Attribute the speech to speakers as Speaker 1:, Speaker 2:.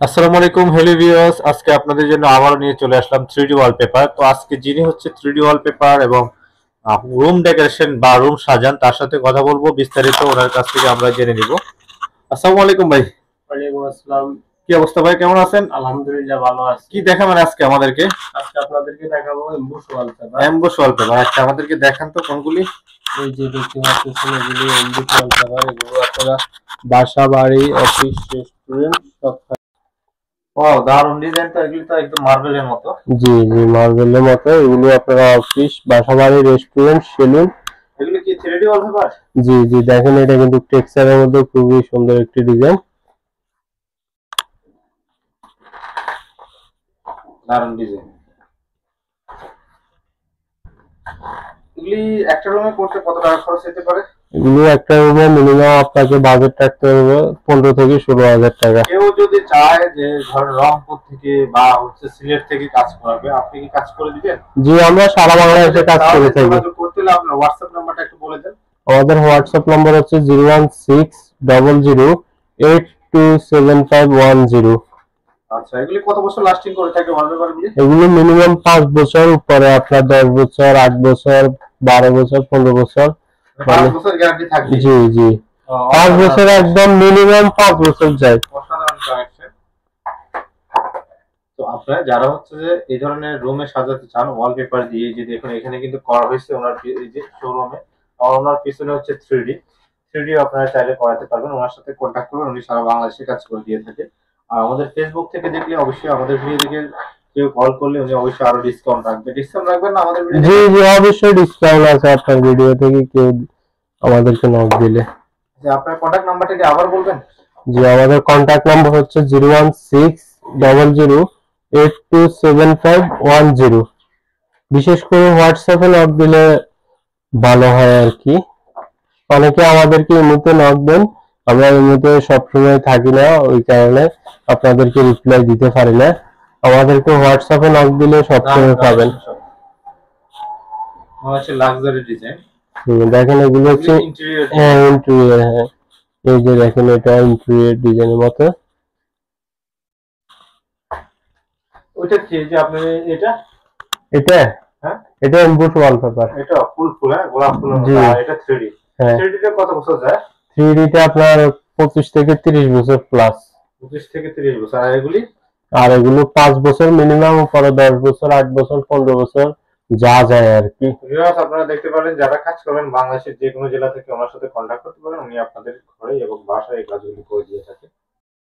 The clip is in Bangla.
Speaker 1: আসসালামু আলাইকুম হ্যালো ভিউয়ার্স, আজকে আপনাদের জন্য আবারও নিয়ে চলে আসলাম 3D ওয়ালপেপার। তো আজকে যিনি হচ্ছে 3D ওয়ালপেপার এবং রুম ডেকোরেশন বা রুম সাজান তার সাথে কথা বলবো বিস্তারিত ওনার কাছ থেকে আমরা জেনে নিব। আসসালামু আলাইকুম ভাই।
Speaker 2: ওয়ালাইকুম আসসালাম।
Speaker 1: কি অবস্থা ভাই, কেমন আছেন?
Speaker 2: আলহামদুলিল্লাহ ভালো আছি।
Speaker 1: কি দেখাবেন আজকে আমাদেরকে?
Speaker 2: আজকে আপনাদেরকে দেখাবো এমবুশ ওয়ালপেপার।
Speaker 1: এমবোস ওয়ালপেপার, আচ্ছা আমাদেরকে দেখান তো কোনগুলি।
Speaker 2: এই যে দেখতে পাচ্ছেন এগুলি এমবুশ ওয়ালপেপার। এগুলো আপনারা বাসা বাড়ি অফিস রেস্টুরেন্ট সব।
Speaker 1: ও দারুন ডিজাইন তো, এগুলি তো একদম মার্বেলের মতো।
Speaker 2: জি জি মার্বেলের মতো। এগুলো আপনারা অফিস বাসা বাড়ি রেস্টুরেন্ট সেলুন।
Speaker 1: এগুলি কি 3D ওয়ালপেপার?
Speaker 2: জি জি দেখেন এটা কিন্তু টেক্সচারের মধ্যে খুবই সুন্দর একটি ডিজাইন।
Speaker 1: দারুন ডিজাইন। এগুলি একটা রুমে করতে কত টাকা খরচ হতে পারে?
Speaker 2: এগুলো একটা রুমে মিনিমাম আপনাকে বাজেট রাখতে হবে 15 থেকে 16,000 টাকা।
Speaker 1: কেউ যদি চায় যে ধরেন রংপুর থেকে বা হচ্ছে সিলেট থেকে কাজ করাবে, আপনি কি কাজ করে দিবেন?
Speaker 2: জি আমরা সারা বাংলাদেশে কাজ করে থাকি।
Speaker 1: যোগাযোগ করতে হলে আপনার হোয়াটসঅ্যাপ নাম্বারটা একটু বলে দেন।
Speaker 2: আমাদের হোয়াটসঅ্যাপ নম্বর হচ্ছে 01600827510।
Speaker 1: আচ্ছা, এগুলি কত বছর লাস্টিং করে থাকে ওয়ালপেপার দিয়ে?
Speaker 2: এগুলো মিনিমাম 5 বছর, উপরে আপনার 10 বছর, 8 বছর, 12 বছর, 15 বছর।
Speaker 1: 5 বছর গ্যারান্টি থাকবে?
Speaker 2: জি জি 5 বছর, একদম মিনিমাম 5 বছর যায়।
Speaker 1: অসাধারণ কানেকশন। তো আপনারা যারা হচ্ছে যে এই ধরনের রুমে সাজাতে চান ওয়ালপেপার দিয়ে, যে দেখুন এখানে কিন্তু করা হয়েছে ওনার এই যে শোরুমে, আর ওনার পিছনে হচ্ছে 3D আপনারা চাইলে করাতে পারবেন। ওনার সাথে কন্ট্যাক্ট করবেন, উনি সারা বাংলাদেশে কাজ করে দিয়ে থাকে। আর আমাদের ফেসবুক থেকে দেখলে অবশ্যই আমাদের ভিডিও দেখে কেউ কল করলে উনি অবশ্যই আরো ডিসকাউন্ট রাখবে। ডিসকাউন্ট রাখবেন না আমাদের ভিডিও?
Speaker 2: জি জি অবশ্যই ডিসকাউন্ট আছে আপনার ভিডিও থেকে কেউ আমাদেরকে নক দিলে।
Speaker 1: যে আপনার কন্ট্যাক্ট নাম্বারটা কি আবার বলবেন?
Speaker 2: জি আমাদের কন্ট্যাক্ট নাম্বার হচ্ছে 01600827510। বিশেষ করে হোয়াটসঅ্যাপে নক দিলে ভালো হয় আর কি। অনেকে আমাদেরকে ইমোতে নক দেন, আমরা ইমোতে সবসময় থাকি না, ওই কারণে আপনাদেরকে রিপ্লাই দিতে পারি না। আমাদেরকে হোয়াটসঅ্যাপে নক দিলে সবসময় পাবেন।
Speaker 1: হচ্ছে লাক্সারি ডিজাইন।
Speaker 2: দেখেন এগুলো হচ্ছে
Speaker 1: ইন্টেরিয়র।
Speaker 2: হ্যাঁ ইন্টেরিয়র। হ্যাঁ এই যে দেখেন এটা ইন্টেরিয়র ডিজাইনের মতো।
Speaker 1: ওইটা কি যে আপনি এটা?
Speaker 2: এটা
Speaker 1: হ্যাঁ
Speaker 2: এটা এমবুশ ওয়ালপেপার।
Speaker 1: এটা ফুল ফুল, হ্যাঁ গোলাপ ফুল।
Speaker 2: জি
Speaker 1: আর এটা 3D।
Speaker 2: হ্যাঁ
Speaker 1: 3D তে কত বছর যায়?
Speaker 2: 3D তে আপনার 25 থেকে 30 বছর প্লাস।
Speaker 1: 25 থেকে 30 বছর। আর এগুলি?
Speaker 2: আর এগুলো 5 বছর মিনিমাম, উপরে 10 বছর, 8 বছর, 15 বছর যা যায় আর কি।
Speaker 1: ভিউয়ার্স আপনারা দেখতে পারেন, যারা কাজ করবেন বাংলাদেশের যে কোনো জেলা থেকে ওনার সাথে কন্ট্যাক্ট করতে পারেন, উনি আপনাদের ঘরে এবং বাসায় এই কাজগুলি করে দিয়ে থাকে।